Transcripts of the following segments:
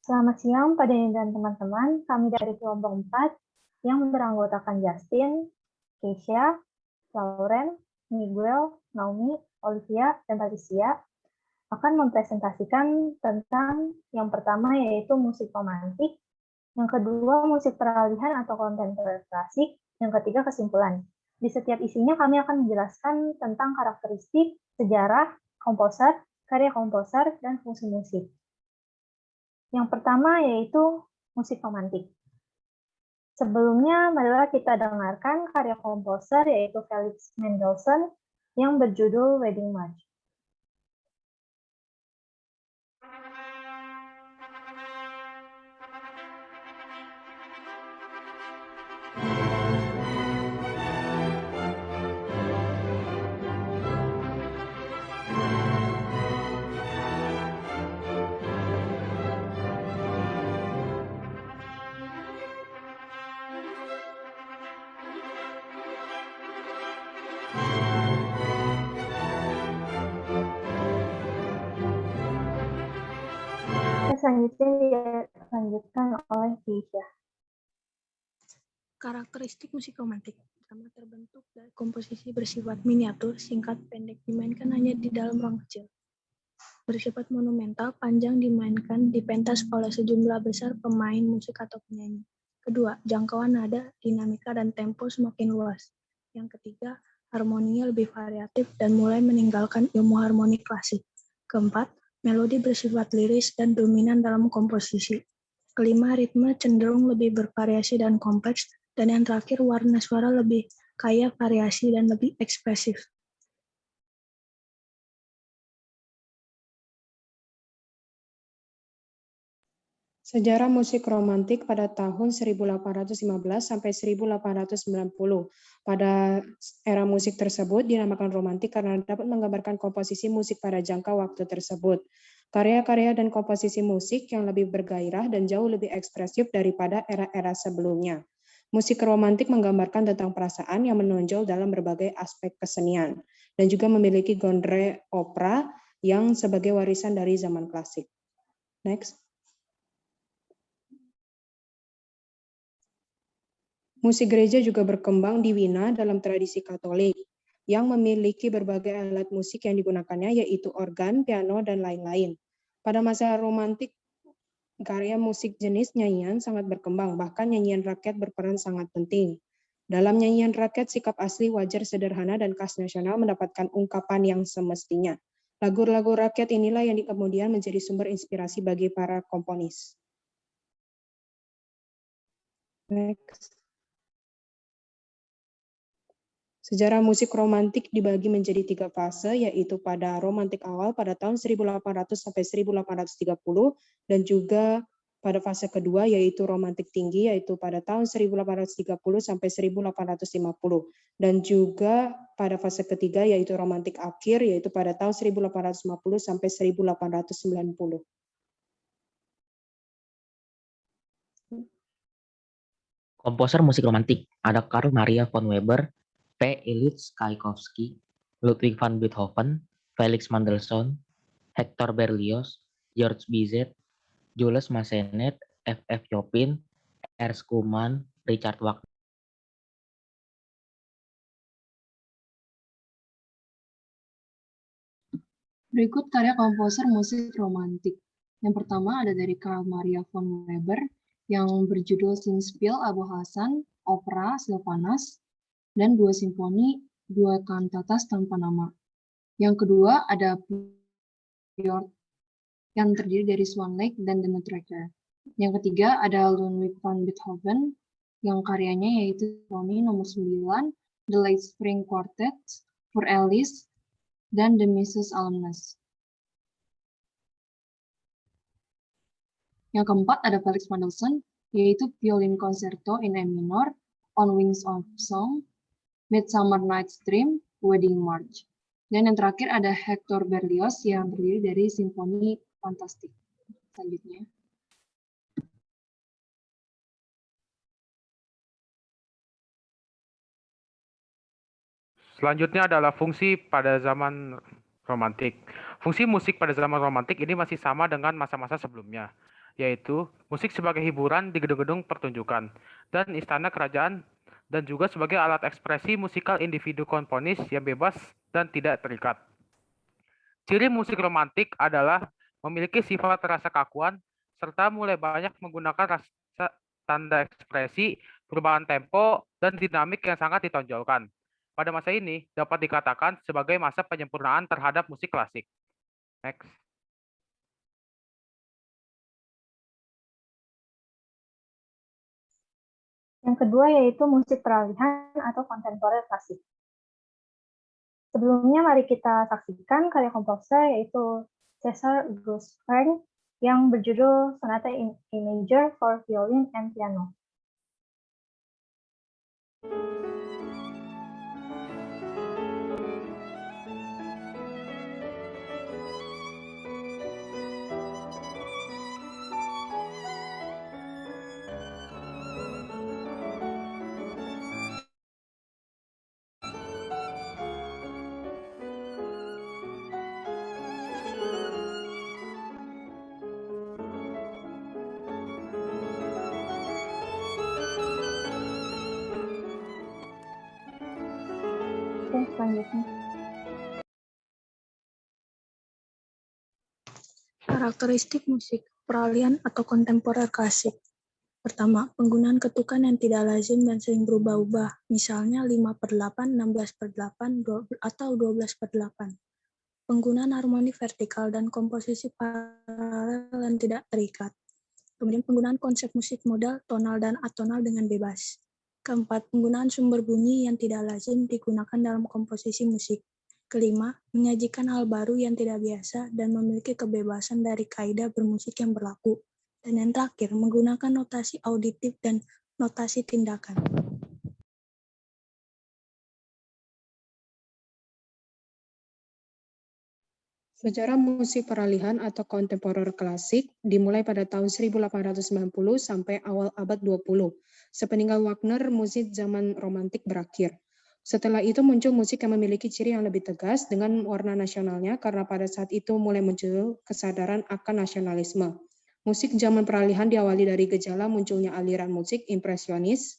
Selamat siang Pak Denny dan teman-teman. Kami dari kelompok 4 yang beranggotakan Justin, Keisha, Lauren, Miguel, Naomi, Olivia, dan Patricia akan mempresentasikan tentang yang pertama yaitu musik romantik, yang kedua musik peralihan atau kontemporer klasik, yang ketiga kesimpulan. Di setiap isinya kami akan menjelaskan tentang karakteristik, sejarah, komposer, karya komposer, dan fungsi musik. Yang pertama yaitu musik romantik. Sebelumnya, marilah kita dengarkan karya komposer yaitu Felix Mendelssohn yang berjudul Wedding March. Selanjutnya dilanjutkan oleh Keisha. Karakteristik musik romantik pertama terbentuk dari komposisi bersifat miniatur, singkat, pendek, dimainkan hanya di dalam ruang kecil. Bersifat monumental, panjang, dimainkan, dipentas oleh sejumlah besar pemain musik atau penyanyi. Kedua, jangkauan nada, dinamika, dan tempo semakin luas. Yang ketiga, harmoninya lebih variatif dan mulai meninggalkan ilmu harmoni klasik. Keempat, melodi bersifat liris dan dominan dalam komposisi. Kelima, ritme cenderung lebih bervariasi dan kompleks. Dan yang terakhir, warna suara lebih kaya variasi dan lebih ekspresif. Sejarah musik romantik pada tahun 1815 sampai 1890. Pada era musik tersebut dinamakan romantik karena dapat menggambarkan komposisi musik pada jangka waktu tersebut. Karya-karya dan komposisi musik yang lebih bergairah dan jauh lebih ekspresif daripada era-era sebelumnya. Musik romantik menggambarkan tentang perasaan yang menonjol dalam berbagai aspek kesenian dan juga memiliki genre opera yang sebagai warisan dari zaman klasik. Next. Musik gereja juga berkembang di Wina dalam tradisi Katolik, yang memiliki berbagai alat musik yang digunakannya, yaitu organ, piano, dan lain-lain. Pada masa romantik, karya musik jenis nyanyian sangat berkembang, bahkan nyanyian rakyat berperan sangat penting. Dalam nyanyian rakyat, sikap asli, wajar, sederhana, dan khas nasional mendapatkan ungkapan yang semestinya. Lagu-lagu rakyat inilah yang kemudian menjadi sumber inspirasi bagi para komponis. Next. Sejarah musik romantik dibagi menjadi 3 fase, yaitu pada romantik awal pada tahun 1800 sampai 1830, dan juga pada fase kedua yaitu romantik tinggi, yaitu pada tahun 1830 sampai 1850, dan juga pada fase ketiga yaitu romantik akhir, yaitu pada tahun 1850 sampai 1890. Komposer musik romantik ada Karl Maria von Weber, P. Ilyich Tchaikovsky, Ludwig van Beethoven, Felix Mendelssohn, Hector Berlioz, George Bizet, Jules Massenet, F. Chopin, Ernst Schumann, Richard Wagner. Berikut karya komposer musik romantik. Yang pertama ada dari Karl Maria von Weber yang berjudul Singspiel Abu Hasan, opera Sylvanas, dan 2 simfoni, 2 kantatas tanpa nama. Yang kedua ada Fjord yang terdiri dari Swan Lake dan The Nutcracker. Yang ketiga ada Ludwig van Beethoven yang karyanya yaitu Simfoni nomor 9, The Late Spring Quartet, For Alice, dan The Misses Alumnus. Yang keempat ada Felix Mendelssohn, yaitu Violin Concerto in A minor, On Wings of Song, Midsummer Night's Dream, Wedding March. Dan yang terakhir ada Hector Berlioz yang terdiri dari Simfoni Fantastik. Selanjutnya. Selanjutnya adalah fungsi pada zaman romantik. Fungsi musik pada zaman romantik ini masih sama dengan masa-masa sebelumnya. yaitu musik sebagai hiburan di gedung-gedung pertunjukan dan istana kerajaan, dan juga sebagai alat ekspresi musikal individu komponis yang bebas dan tidak terikat. Ciri musik romantik adalah memiliki sifat rasa kakuan, serta mulai banyak menggunakan rasa tanda ekspresi, perubahan tempo, dan dinamik yang sangat ditonjolkan. Pada masa ini, dapat dikatakan sebagai masa penyempurnaan terhadap musik klasik. Next. Yang kedua yaitu musik peralihan atau kontemporer klasik. Sebelumnya mari kita saksikan karya komposer yaitu Cesar August Frank yang berjudul Sonata in E Major for Violin and Piano. Oke, selanjutnya. Karakteristik musik peralihan atau kontemporer klasik. Pertama, penggunaan ketukan yang tidak lazim dan sering berubah-ubah, misalnya 5/8, 16/8, atau 12/8. Penggunaan harmoni vertikal dan komposisi paralel yang tidak terikat. Kemudian penggunaan konsep musik modal, tonal, dan atonal dengan bebas. Keempat, penggunaan sumber bunyi yang tidak lazim digunakan dalam komposisi musik. Kelima, menyajikan hal baru yang tidak biasa dan memiliki kebebasan dari kaidah bermusik yang berlaku. Dan yang terakhir, menggunakan notasi auditif dan notasi tindakan. Sejarah musik peralihan atau kontemporer klasik dimulai pada tahun 1890 sampai awal abad 20. Sepeninggal Wagner, musik zaman romantik berakhir. Setelah itu muncul musik yang memiliki ciri yang lebih tegas dengan warna nasionalnya karena pada saat itu mulai muncul kesadaran akan nasionalisme. Musik zaman peralihan diawali dari gejala munculnya aliran musik impresionis,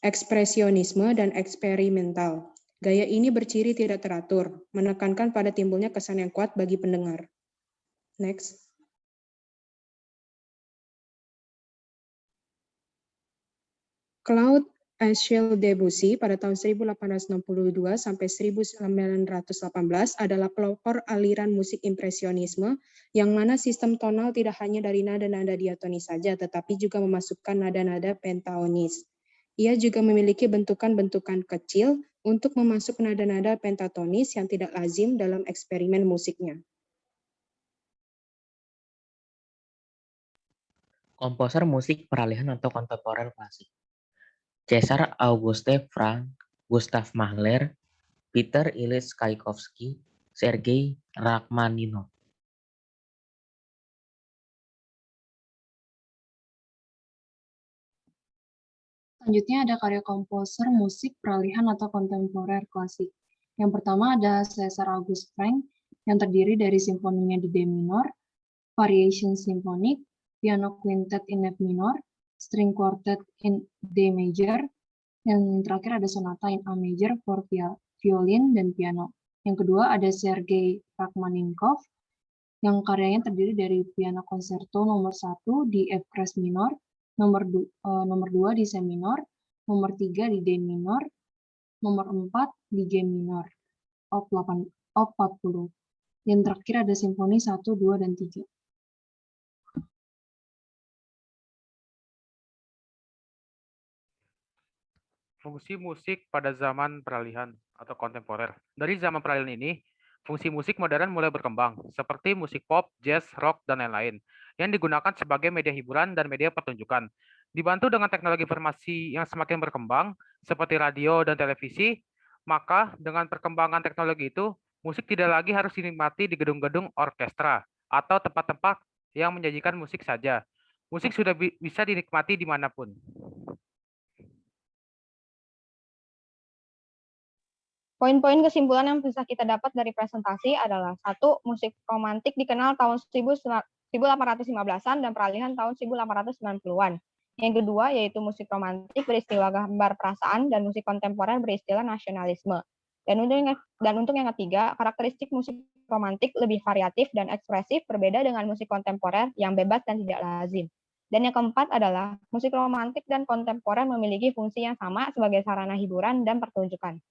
ekspresionisme, dan eksperimental. Gaya ini berciri tidak teratur, menekankan pada timbulnya kesan yang kuat bagi pendengar. Next. Claude Achille Debussy pada tahun 1862 sampai 1918 adalah pelopor aliran musik impresionisme yang mana sistem tonal tidak hanya dari nada-nada diatonis saja tetapi juga memasukkan nada-nada pentatonis. Ia juga memiliki bentukan-bentukan kecil untuk memasuk nada-nada pentatonis yang tidak lazim dalam eksperimen musiknya. Komposer musik peralihan atau kontemporer klasik. Cesar Auguste Frank, Gustav Mahler, Peter Ilyich Tchaikovsky, Sergei Rachmaninov. Selanjutnya ada karya komposer musik peralihan atau kontemporer klasik. Yang pertama ada Cesar August Frank yang terdiri dari simfoninya di D minor, Variation Symphonic, Piano Quintet in F minor, String Quartet in D major, yang terakhir ada Sonata in A major for violin dan piano. Yang kedua ada Sergei Rachmaninoff yang karyanya terdiri dari Piano Concerto nomor 1 di F crash minor, nomor 2 di C minor, nomor 3 di D minor, nomor 4 di G minor, op 40. Yang terakhir ada simfoni 1, 2, dan 3. Fungsi musik pada zaman peralihan atau kontemporer. Dari zaman peralihan ini, fungsi musik modern mulai berkembang, seperti musik pop, jazz, rock, dan lain-lain, yang digunakan sebagai media hiburan dan media pertunjukan. Dibantu dengan teknologi informasi yang semakin berkembang, seperti radio dan televisi, maka dengan perkembangan teknologi itu, musik tidak lagi harus dinikmati di gedung-gedung orkestra atau tempat-tempat yang menyajikan musik saja. Musik sudah bisa dinikmati dimanapun. Poin-poin kesimpulan yang bisa kita dapat dari presentasi adalah 1. Musik romantik dikenal tahun 1815-an dan peralihan tahun 1890-an. Yang kedua yaitu musik romantik beristilah gambar perasaan dan musik kontemporer beristilah nasionalisme. Dan untuk yang ketiga, karakteristik musik romantik lebih variatif dan ekspresif berbeda dengan musik kontemporer yang bebas dan tidak lazim. Dan yang keempat adalah musik romantik dan kontemporer memiliki fungsi yang sama sebagai sarana hiburan dan pertunjukan.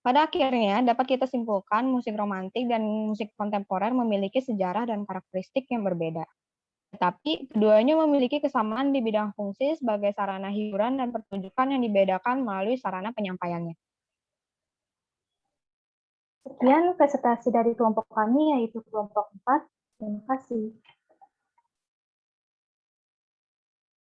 Pada akhirnya, dapat kita simpulkan musik romantik dan musik kontemporer memiliki sejarah dan karakteristik yang berbeda. Tetapi, keduanya memiliki kesamaan di bidang fungsi sebagai sarana hiburan dan pertunjukan yang dibedakan melalui sarana penyampaiannya. Sekian presentasi dari kelompok kami, yaitu kelompok 4. Terima kasih.